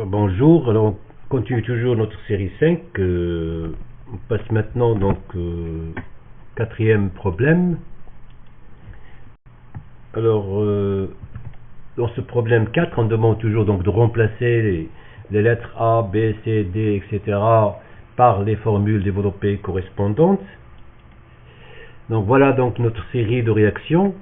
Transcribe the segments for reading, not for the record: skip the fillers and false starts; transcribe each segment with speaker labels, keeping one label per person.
Speaker 1: Bonjour, alors on continue toujours notre série 5. On passe maintenant donc quatrième problème. Alors dans ce problème 4, on demande toujours donc de remplacer les lettres A, B, C, D, etc. par les formules développées correspondantes. Donc voilà donc notre série de réactions.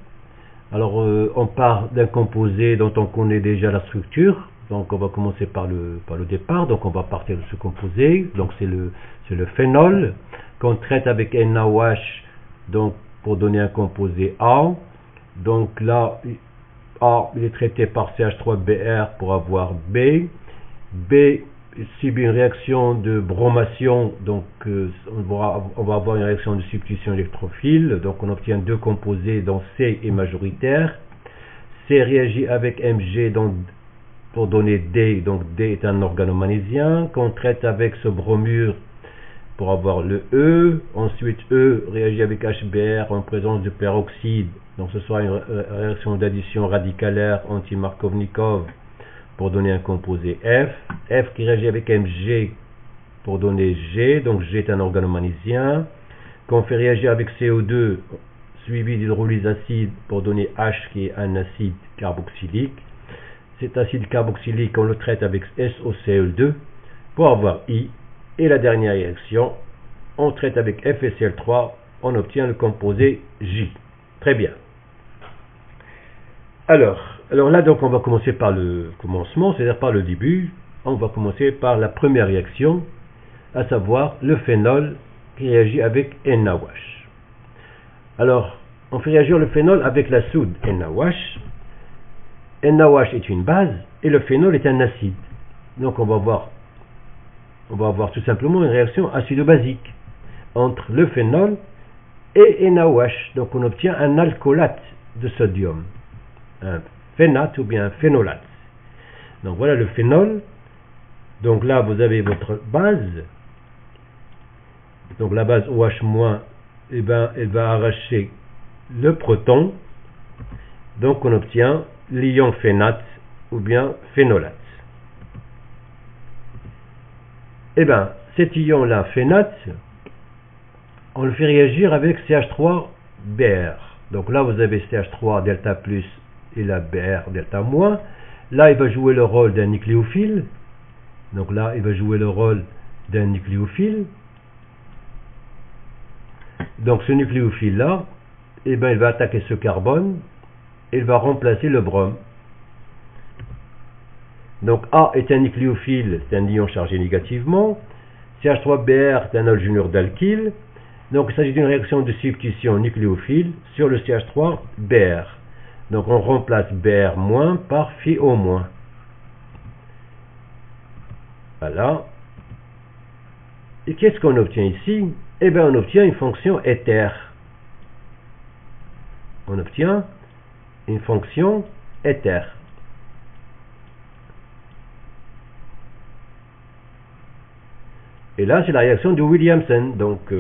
Speaker 1: Alors on part d'un composé dont on connaît déjà la structure. Donc on va commencer par le départ. Donc on va partir de ce composé. Donc c'est le phénol qu'on traite avec NaOH donc pour donner un composé A. Donc là A il est traité par CH3Br pour avoir B. B subit une réaction de bromation, donc on va avoir une réaction de substitution électrophile, donc on obtient deux composés dont C est majoritaire. C réagit avec Mg donc, pour donner D, donc D est un organomagnésien qu'on traite avec ce bromure pour avoir le E. Ensuite E réagit avec HBr en présence de peroxyde, donc ce sera une réaction d'addition radicalaire anti-Markovnikov pour donner un composé F. F qui réagit avec Mg pour donner G, donc G est un organomagnésien, qu'on fait réagir avec CO2 suivi d'hydrolyse acide pour donner H qui est un acide carboxylique. Cet acide carboxylique on le traite avec SOCl2 pour avoir I. Et la dernière réaction, on traite avec FeCl3, on obtient le composé J. Très bien. Alors là, donc, on va commencer par le commencement, c'est-à-dire par le début. On va commencer par la première réaction, à savoir le phénol qui réagit avec NaOH. Alors, on fait réagir le phénol avec la soude NaOH. NaOH est une base et le phénol est un acide. Donc, on va avoir tout simplement une réaction acido-basique entre le phénol et NaOH. Donc, on obtient un alcoolate de sodium. Un phénate ou bien un phénolate. Donc voilà le phénol. Donc là vous avez votre base. Donc la base OH-, elle va arracher le proton. Donc on obtient l'ion phénate ou bien phénolate. Et bien cet ion là phénate, on le fait réagir avec CH3Br. Donc là vous avez CH3 delta plus et la Br delta moins. Là il va jouer le rôle d'un nucléophile. Donc là il va jouer le rôle d'un nucléophile. Donc ce nucléophile là, il va attaquer ce carbone, il va remplacer le brome. Donc A est un nucléophile, c'est un ion chargé négativement. CH3Br est un halogène d'alkyle. Donc il s'agit d'une réaction de substitution nucléophile sur le CH3Br. Donc on remplace Br- par FiO-. Voilà. Et qu'est-ce qu'on obtient ici? Eh bien on obtient une fonction éther. On obtient une fonction éther. Et là c'est la réaction de Williamson. Donc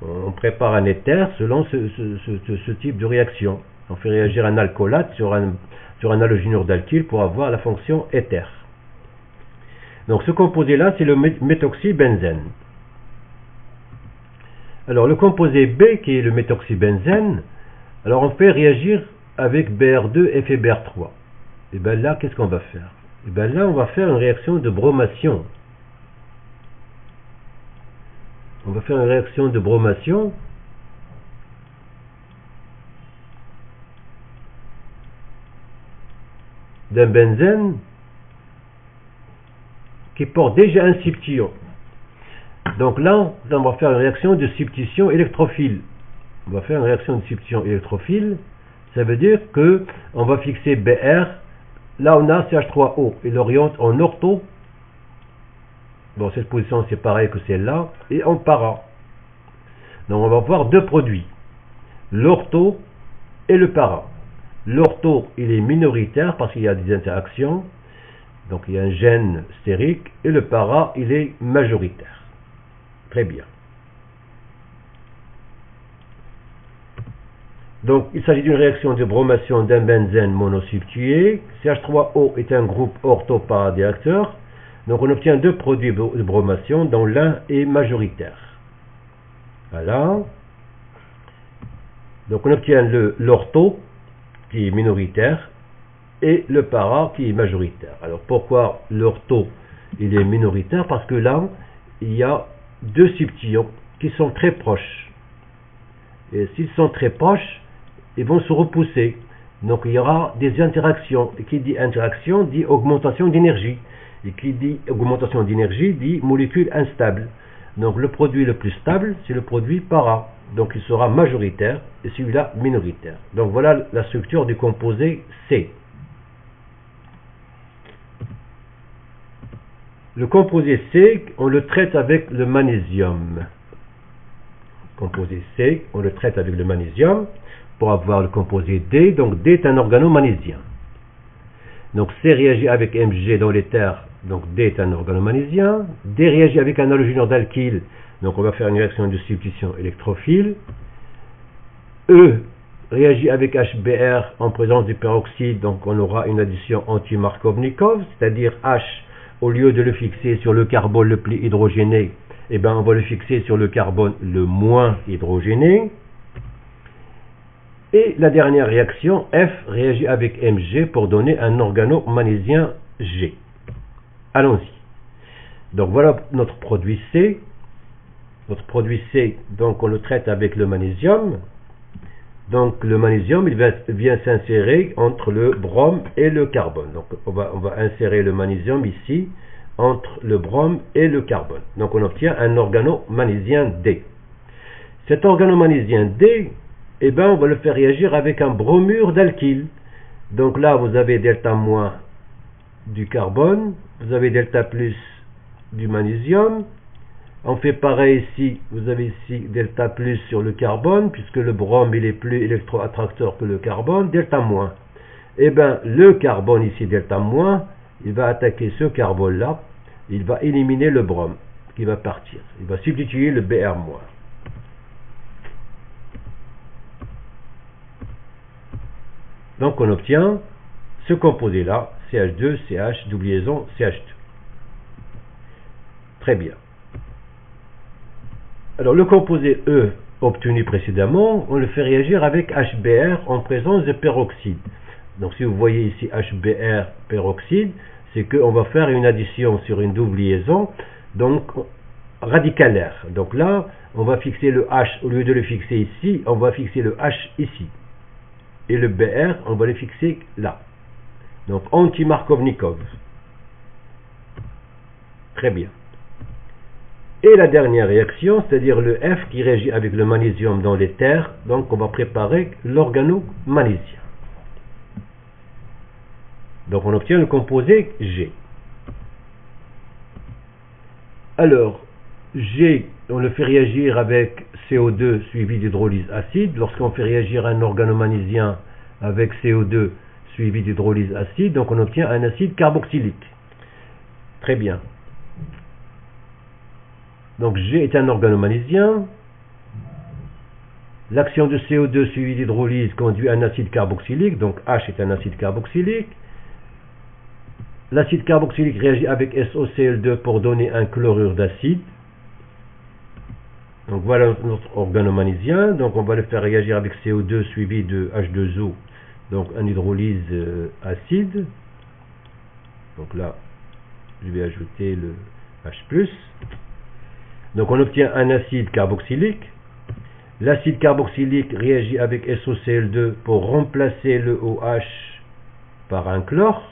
Speaker 1: on prépare un éther selon ce type de réaction. On fait réagir un alcoolate sur un halogène d'alkyle pour avoir la fonction éther. Donc ce composé là c'est le méthoxybenzène. Alors le composé B qui est le méthoxybenzène, alors on fait réagir avec Br2 et Fbr3. Et bien là qu'est-ce qu'on va faire? Et bien là on va faire une réaction de bromation. On va faire une réaction de bromation d'un benzène qui porte déjà un substituant. Donc là, on va faire une réaction de substitution électrophile. On va faire une réaction de substitution électrophile. Ça veut dire que on va fixer Br. Là, on a CH3O. Il l'oriente en ortho. Bon, cette position, c'est pareil que celle-là. Et en para. Donc, on va avoir deux produits. L'ortho et le para. L'ortho, il est minoritaire parce qu'il y a des interactions. Donc, il y a un gène stérique. Et le para, il est majoritaire. Très bien. Donc, il s'agit d'une réaction de bromation d'un benzène monosubstitué. CH3O est un groupe ortho-paradéacteur. Donc on obtient deux produits de bromation dont l'un est majoritaire. Voilà. Donc on obtient l'ortho qui est minoritaire et le para qui est majoritaire. Alors pourquoi l'ortho il est minoritaire? Parce que là il y a deux subtions qui sont très proches. Et s'ils sont très proches, ils vont se repousser. Donc il y aura des interactions. Et qui dit interaction dit augmentation d'énergie. Et qui dit augmentation d'énergie dit molécule instable. Donc le produit le plus stable, c'est le produit para. Donc il sera majoritaire et celui-là minoritaire. Donc voilà la structure du composé C. Le composé C, on le traite avec le magnésium. Composé C, on le traite avec le magnésium pour avoir le composé D. Donc D est un organomagnésium. Donc C réagit avec Mg dans l'éther. Donc D est un organomagnésium. D réagit avec un halogénure d'alkyle. Donc on va faire une réaction de substitution électrophile. E réagit avec HBr en présence du peroxyde. Donc on aura une addition anti-Markovnikov, c'est-à-dire H, au lieu de le fixer sur le carbone le plus hydrogéné, eh bien, on va le fixer sur le carbone le moins hydrogéné. Et la dernière réaction, F réagit avec Mg pour donner un organomagnésium G. Allons-y. Donc voilà notre produit C. Notre produit C, donc on le traite avec le magnésium. Donc le magnésium, il vient s'insérer entre le brome et le carbone. Donc on va insérer le magnésium ici entre le brome et le carbone. Donc on obtient un organomagnésium D. Cet organomagnésium D, eh ben, on va le faire réagir avec un bromure d'alkyle. Donc là, vous avez delta moins du carbone, vous avez delta plus du magnésium. On fait pareil ici, vous avez ici delta plus sur le carbone, puisque le brome il est plus électroattracteur que le carbone, delta moins. Eh bien, le carbone ici, delta moins, il va attaquer ce carbone-là, il va éliminer le brome qui va partir. Il va substituer le Br-. Donc on obtient ce composé-là, CH2, CH, double liaison, CH2. Très bien. Alors le composé E obtenu précédemment, on le fait réagir avec HBr en présence de peroxyde. Donc si vous voyez ici HBr peroxyde, c'est qu'on va faire une addition sur une double liaison, donc radicalaire. Donc là, on va fixer le H, au lieu de le fixer ici, on va fixer le H ici. Et le Br, on va le fixer là. Donc anti-Markovnikov. Très bien. Et la dernière réaction, c'est-à-dire le F qui réagit avec le magnésium dans l'éther, donc on va préparer l'organomagnésium. Donc on obtient le composé G. Alors, G, on le fait réagir avec CO2 suivi d'hydrolyse acide. Lorsqu'on fait réagir un organomagnésium avec CO2 suivi d'hydrolyse acide, donc on obtient un acide carboxylique. Très bien. Donc G est un organomagnésium. L'action de CO2 suivi d'hydrolyse conduit à un acide carboxylique, donc H est un acide carboxylique. L'acide carboxylique réagit avec SOCl2 pour donner un chlorure d'acide. Donc voilà notre organomagnésium. Donc on va le faire réagir avec CO2 suivi de H2O, donc un hydrolyse acide. Donc là, je vais ajouter le H+. Donc on obtient un acide carboxylique. L'acide carboxylique réagit avec SOCl2 pour remplacer le OH par un chlore.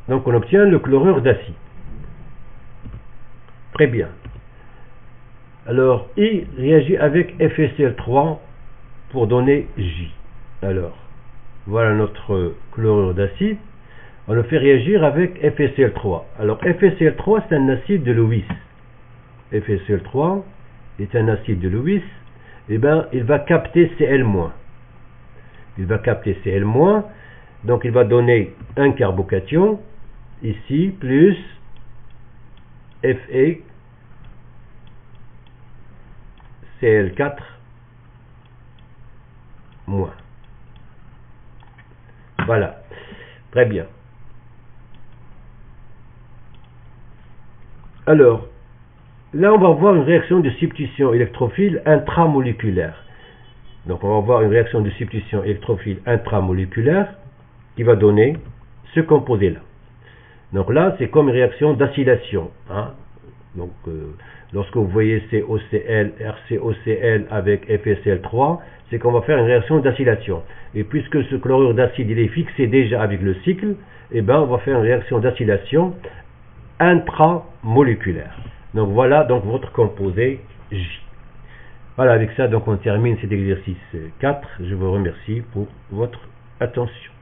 Speaker 1: Donc on obtient le chlorure d'acide. Très bien. Alors I réagit avec FeCl3 pour donner J. Alors voilà notre chlorure d'acide. On le fait réagir avec FeCl3. Alors FeCl3 c'est un acide de Lewis. FeCl3 est un acide de Lewis. Et bien il va capter Cl-. Il va capter Cl-. Donc il va donner un carbocation ici plus Fe Cl4 moins. Voilà. Très bien. Alors, là, on va voir une réaction de substitution électrophile intramoléculaire. Donc, on va voir une réaction de substitution électrophile intramoléculaire qui va donner ce composé-là. Donc là, c'est comme une réaction d'acylation. Hein. Donc, lorsque vous voyez COCl, RCOCl avec FeCl3, c'est qu'on va faire une réaction d'acylation. Et puisque ce chlorure d'acide il est fixé déjà avec le cycle, eh ben, on va faire une réaction d'acylation intramoléculaire. Donc voilà donc votre composé J. Voilà, avec ça donc on termine cet exercice 4. Je vous remercie pour votre attention.